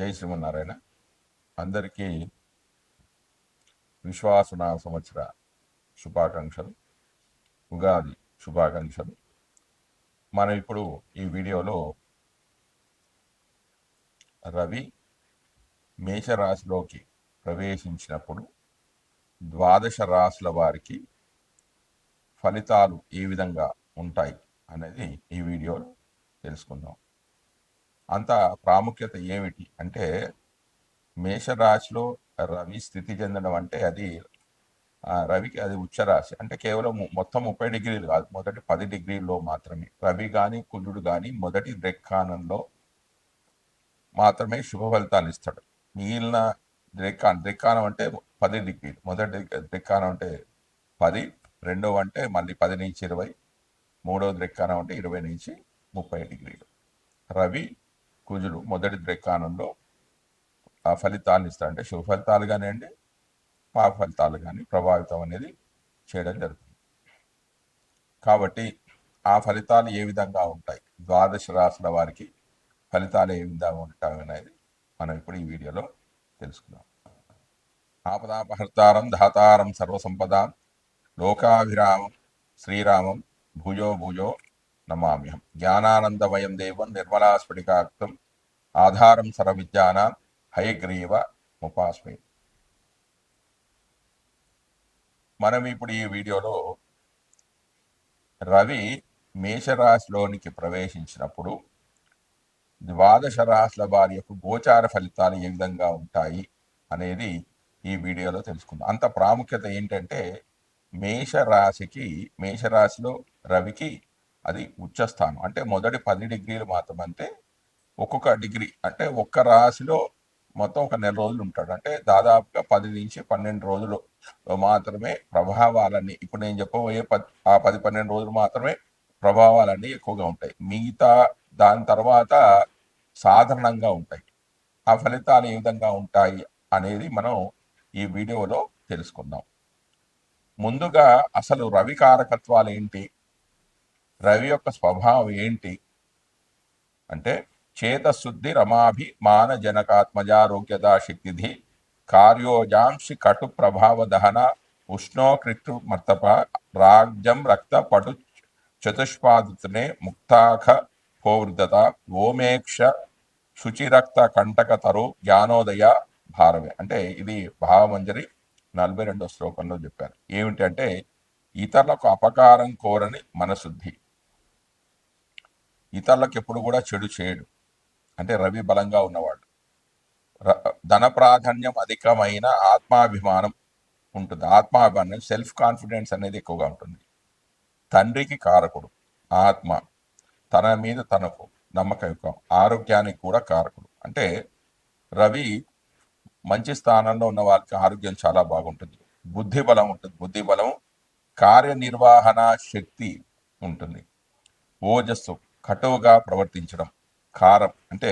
జై శ్రీమన్నారాయణ. అందరికీ విశ్వాసనామ సంవత్సర శుభాకాంక్షలు, ఉగాది శుభాకాంక్షలు. మనం ఇప్పుడు ఈ వీడియోలో రవి మేషరాశిలోకి ప్రవేశించినప్పుడు ద్వాదశ రాశుల వారికి ఫలితాలు ఏ విధంగా ఉంటాయి అనేది ఈ వీడియోలో తెలుసుకుందాం. అంత ప్రాముఖ్యత ఏమిటి అంటే, మేషరాశిలో రవి స్థితి చెందడం అంటే అది రవికి అది ఉచ్చరాశి. అంటే కేవలం మొత్తం 30 డిగ్రీలు కాదు, మొదటి 10 డిగ్రీల్లో మాత్రమే రవి కానీ కుజుడు కానీ మొదటి దృక్కాణంలో మాత్రమే శుభ ఫలితాలు ఇస్తాడు. మిగిలిన దృక్కాణం అంటే 10 డిగ్రీలు. మొదటి దృక్కాణం అంటే 10, రెండవ అంటే మళ్ళీ 10 నుంచి 20, మూడవ దృక్కాణం అంటే 20 నుంచి 30 డిగ్రీలు. రవి కుజుడు మొదటి దృక్కాణంలో ఆ ఫలితాలను ఇస్తాడు. అంటే శుభ ఫలితాలు కానివ్వండి, పాప ఫలితాలు కానీ ప్రభావితం అనేది చేయడం జరుగుతుంది. కాబట్టి ఆ ఫలితాలు ఏ విధంగా ఉంటాయి, ద్వాదశ రాశుల వారికి ఫలితాలు ఏ విధంగా ఉంటాయి అనేది మనం ఇప్పుడు ఈ వీడియోలో తెలుసుకుందాం. ఆపదాపహర్తారం ధాతారం సర్వసంపదాం లోకాభిరామం శ్రీరామం భూజో భూజో నమామ్యహం. జ్ఞానానందమయం దేవం నిర్మలాస్ఫటికాక్తం ఆధారం సర్వవిద్యానాం హయగ్రీవ ఉపాస్మి. మనం ఇప్పుడు ఈ వీడియోలో రవి మేషరాశిలోనికి ప్రవేశించినప్పుడు ద్వాదశ రాశుల వారి యొక్క గోచార ఫలితాలు ఏ విధంగా ఉంటాయి అనేది ఈ వీడియోలో తెలుసుకుందాం. అంత ప్రాముఖ్యత ఏంటంటే, మేషరాశిలో రవికి అది ఉచ్చస్థానం. అంటే మొదటి 10 డిగ్రీలు మాత్రమంటే ఒక్కొక్క డిగ్రీ అంటే ఒక్క రాశిలో మొత్తం ఒక నెల రోజులు ఉంటాడు. అంటే దాదాపుగా 10 నుంచి 12 రోజులు మాత్రమే ప్రభావాలన్నీ, ఇప్పుడు నేను చెప్పబోయే 10-12 రోజులు మాత్రమే ప్రభావాలన్నీ ఎక్కువగా ఉంటాయి. మిగతా దాని తర్వాత సాధారణంగా ఉంటాయి. ఆ ఫలితాలు ఏ విధంగా ఉంటాయి అనేది మనం ఈ వీడియోలో తెలుసుకుందాం. ముందుగా అసలు రవి కారకత్వాలు ఏంటి, రవి యొక్క స్వభావం ఏంటి అంటే, చేతశుద్ధి రమాభి మాన జనకాత్మజారోగ్యదా శక్తిధి కార్యోజాంసి కటు ప్రభావ దహన ఉష్ణోకృతు మర్తప రాజ్యం రక్త పటు చతుష్పాదుతనే ముక్తాఖ పోవృద్ధత ఓమేక్ష శుచిరక్త కంటక తరు జ్ఞానోదయ భారవే. అంటే ఇది భావమంజరి 42వ శ్లోకంలో చెప్పారు. ఏమిటి అంటే, ఇతరులకు అపకారం కోరని మనశుద్ధి, ఇతరులకు ఎప్పుడు కూడా చెడు చేయడు. అంటే రవి బలంగా ఉన్నవాడు. ధన ప్రాధాన్యం అధికమైన ఆత్మాభిమానం ఉంటుంది. ఆత్మాభిమానం, సెల్ఫ్ కాన్ఫిడెన్స్ అనేది ఎక్కువగా ఉంటుంది. తండ్రికి కారకుడు ఆత్మ, తన మీద తనకు నమ్మకం, ఆరోగ్యానికి కూడా కారకుడు. అంటే రవి మంచి స్థానంలో ఉన్న వారికి ఆరోగ్యం చాలా బాగుంటుంది. బుద్ధి బలం ఉంటుంది. బుద్ధి బలం, కార్యనిర్వహణ శక్తి ఉంటుంది. ఓజస్సు, కటువుగా ప్రవర్తించడం. కారం అంటే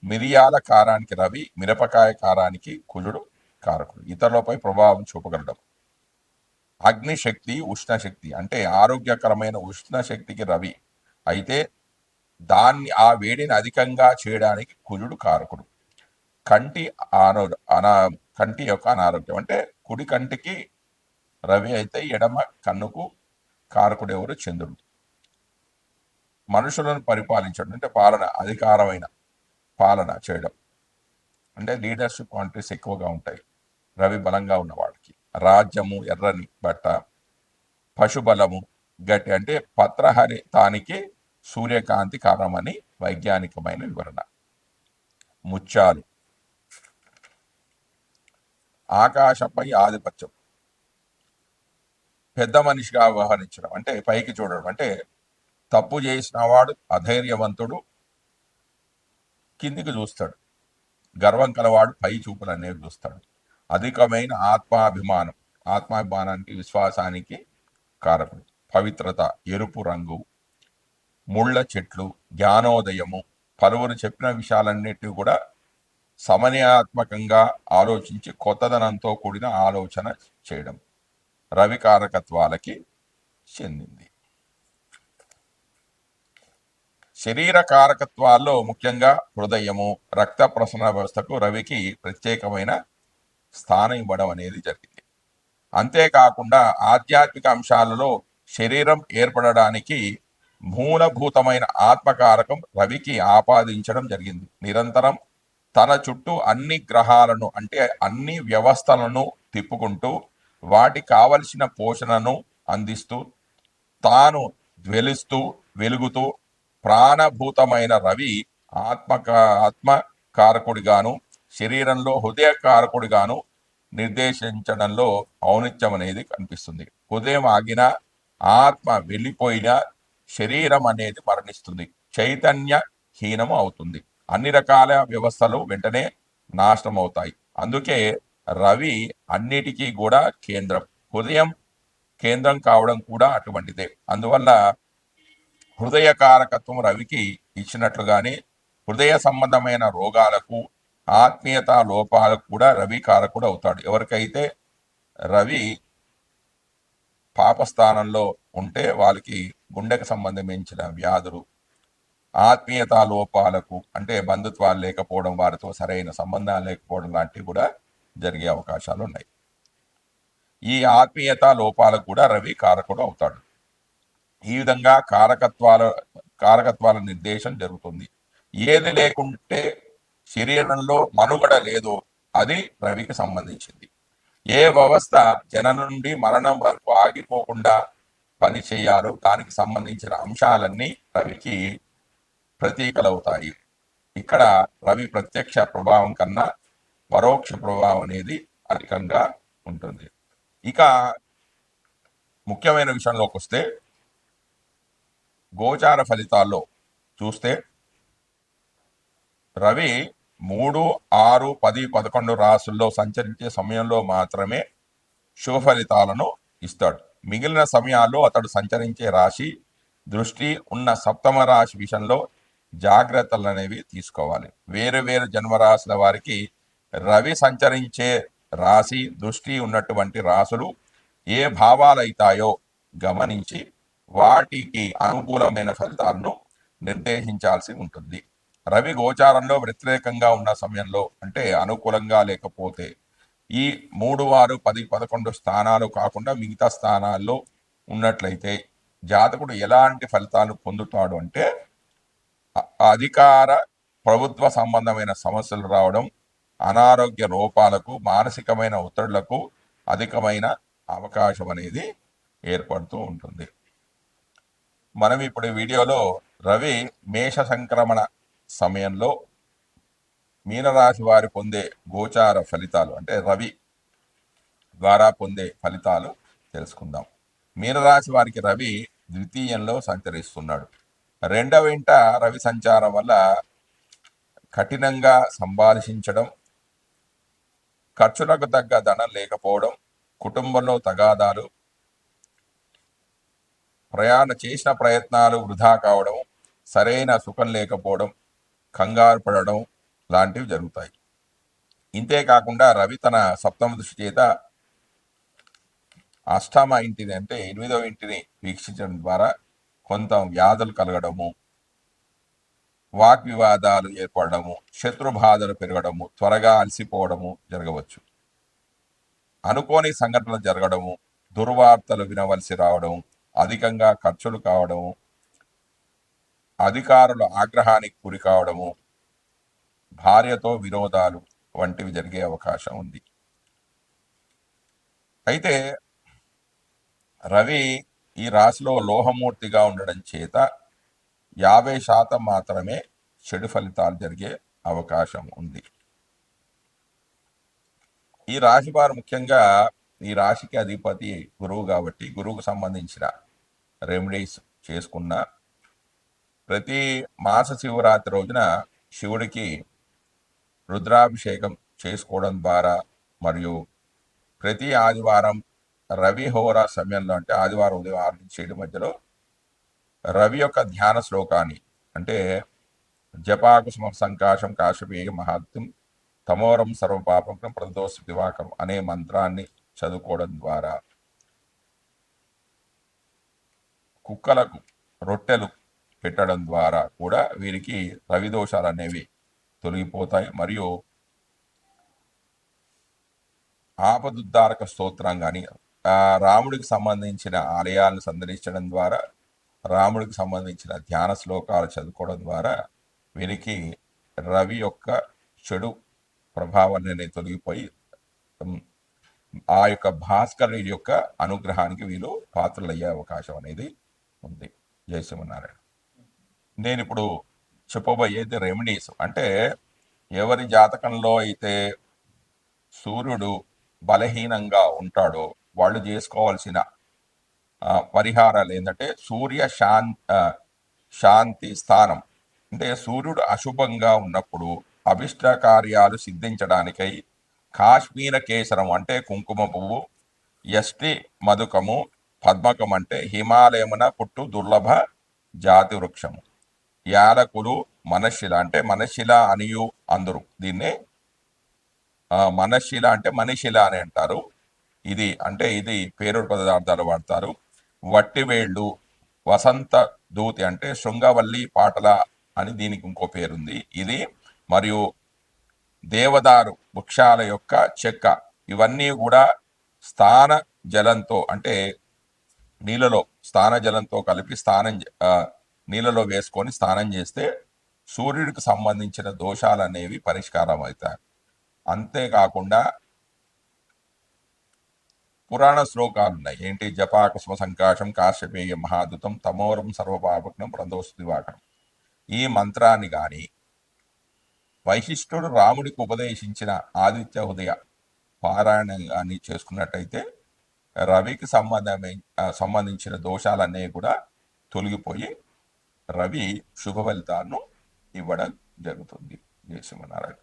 మిరియాల కారానికి రవి, మిరపకాయ కారానికి కుజుడు కారకుడు. ఇతరులపై ప్రభావం చూపగలడం. అగ్నిశక్తి, ఉష్ణశక్తి అంటే ఆరోగ్యకరమైన ఉష్ణశక్తికి రవి అయితే దాన్ని, ఆ వేడిని అధికంగా చేయడానికి కుజుడు కారకుడు. కంటి యొక్క అనారోగ్యం అంటే కుడి కంటికి రవి అయితే ఎడమ కన్నుకు కారకుడు ఎవరు? చంద్రుడు. మనుషులను పరిపాలించడం అంటే అధికారమైన పాలన చేయడం, అంటే లీడర్షిప్ క్వాలిటీస్ ఎక్కువగా ఉంటాయి రవి బలంగా ఉన్న వాళ్ళకి. రాజ్యము, ఎర్రని బట్ట, పశుబలము, గట్టి అంటే పత్రహరితానికి సూర్యకాంతి కారణమని వైజ్ఞానికమైన వివరణ. ముత్యాలు, ఆకాశంపై ఆధిపత్యం, పెద్ద మనిషిగా వ్యవహరించడం అంటే పైకి చూడడం. అంటే తప్పు చేసిన వాడు అధైర్యవంతుడు, కిందికి చూస్తాడు. గర్వం కలవాడు పై చూపులు అనేవి చూస్తాడు. అధికమైన ఆత్మాభిమానానికి, విశ్వాసానికి కారకుడు. పవిత్రత, ఎరుపు రంగు, ముళ్ళ చెట్లు, జ్ఞానోదయము, పలువురు చెప్పిన విషయాలన్నిటినీ కూడా సమన్యాత్మకంగా ఆలోచించి కొత్తదనంతో కూడిన ఆలోచన చేయడం రవి కారకత్వాలకి చెందింది. శరీర కారకత్వాల్లో ముఖ్యంగా హృదయము, రక్త ప్రసరణ వ్యవస్థకు రవికి ప్రత్యేకమైన స్థానం ఇవ్వడం అనేది జరిగింది. అంతేకాకుండా ఆధ్యాత్మిక అంశాలలో శరీరం ఏర్పడడానికి మూలభూతమైన ఆత్మకారకం రవికి ఆపాదించడం జరిగింది. నిరంతరం తన చుట్టూ అన్ని గ్రహాలను అంటే అన్ని వ్యవస్థలను తిప్పుకుంటూ వాటికి కావలసిన పోషణను అందిస్తూ తాను జ్వలిస్తూ వెలుగుతూ ప్రాణభూతమైన రవి ఆత్మకారకుడిగాను శరీరంలో హృదయ కారకుడిగాను నిర్దేశించడంలో ఔన్నత్యం అనేది కనిపిస్తుంది. హృదయం ఆగిన, ఆత్మ వెళ్ళిపోయిన శరీరం అనేది మరణిస్తుంది, చైతన్య హీనము అవుతుంది, అన్ని రకాల వ్యవస్థలు వెంటనే నాశనం అవుతాయి. అందుకే రవి అన్నిటికీ కూడా కేంద్రం. హృదయం కేంద్రం కావడం కూడా అటువంటిదే. అందువల్ల హృదయ కారకత్వం రవికి ఇచ్చినట్లుగానే హృదయ సంబంధమైన రోగాలకు, ఆత్మీయత లోపాలకు కూడా రవి కారకుడు అవుతాడు. ఎవరికైతే రవి పాపస్థానంలో ఉంటే వాళ్ళకి గుండెకు సంబంధించిన వ్యాధులు, ఆత్మీయత లోపాలకు అంటే బంధుత్వాలు లేకపోవడం, వారితో సరైన సంబంధాలు లేకపోవడం లాంటివి కూడా జరిగే అవకాశాలు ఉన్నాయి. ఈ ఆత్మీయత లోపాలకు కూడా రవి కారకుడు అవుతాడు. ఈ విధంగా కారకత్వాల నిర్దేశం జరుగుతుంది. ఏది లేకుంటే శరీరంలో మనుగడ లేదో అది రవికి సంబంధించింది. ఏ వ్యవస్థ జననం నుండి మరణం వరకు ఆగిపోకుండా పని చేయాలో దానికి సంబంధించిన అంశాలన్నీ రవికి ప్రతీకలవుతాయి. ఇక్కడ రవి ప్రత్యక్ష ప్రభావం కన్నా పరోక్ష ప్రభావం అనేది అధికంగా ఉంటుంది. ఇక ముఖ్యమైన విషయంలోకి వస్తే గోచార ఫలితాల్లో చూస్తే రవి 3, 6, 10, 11 రాసుల్లో సంచరించే సమయంలో మాత్రమే శుభ ఫలితాలను ఇస్తాడు. మిగిలిన సమయాల్లో అతడు సంచరించే రాశి దృష్టి ఉన్న సప్తమ రాశి విషయంలో జాగ్రత్తలు అనేవి తీసుకోవాలి. వేరు వేరు జన్మరాశుల వారికి రవి సంచరించే రాశి దృష్టి ఉన్నటువంటి రాసులు ఏ భావాలు అవుతాయో గమనించి వాటికి అనుకూలమైన ఫలితాలను నిర్దేశించాల్సి ఉంటుంది. రవి గోచారంలో వ్యతిరేకంగా ఉన్న సమయంలో అంటే అనుకూలంగా లేకపోతే ఈ 3, 6, 10, 11 స్థానాలు కాకుండా మిగతా స్థానాల్లో ఉన్నట్లయితే జాతకుడు ఎలాంటి ఫలితాలు పొందుతాడు అంటే అధికార ప్రభుత్వ సంబంధమైన సమస్యలు రావడం, అనారోగ్య లోపాలకు, మానసికమైన ఒత్తిళ్లకు అధికమైన అవకాశం అనేది ఏర్పడుతూ ఉంటుంది. మనం ఇప్పుడు వీడియోలో రవి మేష సంక్రమణ సమయంలో మీనరాశి వారి పొందే గోచార ఫలితాలు అంటే రవి ద్వారా పొందే ఫలితాలు తెలుసుకుందాం. మీనరాశి వారికి రవి ద్వితీయంలో సంచరిస్తున్నాడు. రెండవ ఇంట రవి సంచారం వల్ల కఠినంగా సంభాషించడం, ఖర్చులకు తగ్గ ధనం లేకపోవడం, కుటుంబంలో తగాదాలు, చేసిన ప్రయత్నాలు వృధా కావడం, సరైన సుఖం లేకపోవడం, కంగారు పడడం లాంటివి జరుగుతాయి. ఇంతేకాకుండా రవి తన సప్తమ దృష్టి చేత అష్టమ ఇంటిని అంటే 8వ ఇంటిని వీక్షించడం ద్వారా కొంత వ్యాధులు కలగడము, వాగ్వివాదాలు ఏర్పడము, శత్రుబాధలు పెరగడము, త్వరగా అలసిపోవడము జరగవచ్చు. అనుకోని సంఘటనలు జరగడము, దుర్వార్తలు వినవలసి రావడం, అధికంగా ఖర్చులు కావడము, అధికారుల ఆగ్రహానికి గురి కావడము, భార్యతో విరోధాలు వంటివి జరిగే అవకాశం ఉంది. అయితే రవి ఈ రాశిలో లోహమూర్తిగా ఉండడం చేత 50% మాత్రమే చెడు ఫలితాలు జరిగే అవకాశం ఉంది. ఈ రాశి వారు ముఖ్యంగా ఈ రాశికి అధిపతి గురువు కాబట్టి గురువుకు సంబంధించిన రెమెడీస్ చేసుకున్న ప్రతి మాస శివరాత్రి రోజున శివుడికి రుద్రాభిషేకం చేసుకోవడం ద్వారా మరియు ప్రతి ఆదివారం రవి హోరా సమయంలో అంటే ఆదివారం ఉదయం 6 నుంచి 7 మధ్యలో రవి యొక్క ధ్యాన శ్లోకాన్ని అంటే జపాకుసుమ సంకాశం కాశపేయ మహాత్యం తమోరం సర్వపాపం ప్రదోష దివాకం అనే మంత్రాన్ని చదువుకోవడం ద్వారా కుక్కలకు రొట్టెలు పెట్టడం ద్వారా కూడా వీరికి రవి దోషాలు అనేవి తొలగిపోతాయి. మరియు ఆపదుద్ధారక స్తోత్రం కానీ రాముడికి సంబంధించిన ఆలయాలను సందర్శించడం ద్వారా, రాముడికి సంబంధించిన ధ్యాన శ్లోకాలు చదువుకోవడం ద్వారా వీరికి రవి యొక్క చెడు ప్రభావాన్ని తొలగిపోయి ఆ యొక్క భాస్కరుడి యొక్క అనుగ్రహానికి వీళ్ళు పాత్రలయ్యే అవకాశం అనేది ఉంది. జై శ్రీమన్నారాయణ. నేను ఇప్పుడు చెప్పబోయేది రెమెడీస్. అంటే ఎవరి జాతకంలో అయితే సూర్యుడు బలహీనంగా ఉంటాడో వాళ్ళు చేసుకోవాల్సిన పరిహారాలు ఏంటంటే శాంతి స్థానం. అంటే సూర్యుడు అశుభంగా ఉన్నప్పుడు అభిష్ట కార్యాలు సిద్ధించడానికై కాశ్మీర కేసరం అంటే కుంకుమ పువ్వు, యష్టి మధుకము, పద్మకం అంటే హిమాలయమున పుట్టు దుర్లభ జాతి వృక్షము, యాలకులు, మనశిల అంటే మనశిల అనియు అందరు దీన్నే మనశిల అంటే మనిషిల అని అంటారు. ఇది పేరుడు పదార్థాలు వాడతారు. వట్టివేళ్ళు, వసంత దూతి అంటే శృంగవల్లి పాటల అని దీనికి ఇంకో పేరుంది ఇది. మరియు దేవదారు వృక్షాల యొక్క చెక్క, ఇవన్నీ కూడా స్థాన జలంతో అంటే నీళ్ళలో స్థాన జలంతో కలిపి నీళ్ళలో వేసుకొని స్నానం చేస్తే సూర్యుడికి సంబంధించిన దోషాలు అనేవి పరిష్కారం అవుతాయి. అంతేకాకుండా పురాణ శ్లోకాలు ఉన్నాయి. ఏంటి? జపాకుస్మ సంకాశం కాశ్యపేయ మహాదుతం తమోరం సర్వపాపగ్నం ప్రదోష దివాకరం. ఈ మంత్రాన్ని కానీ వైశిష్ఠుడు రాముడికి ఉపదేశించిన ఆదిత్య హృదయ పారాయణం కానీ చేసుకున్నట్టయితే రవికి సంబంధించిన దోషాలన్నీ కూడా తొలగిపోయి రవి శుభ ఫలితాలను ఇవ్వడం జరుగుతుంది. జయ శ్రీమన్నారాయణ.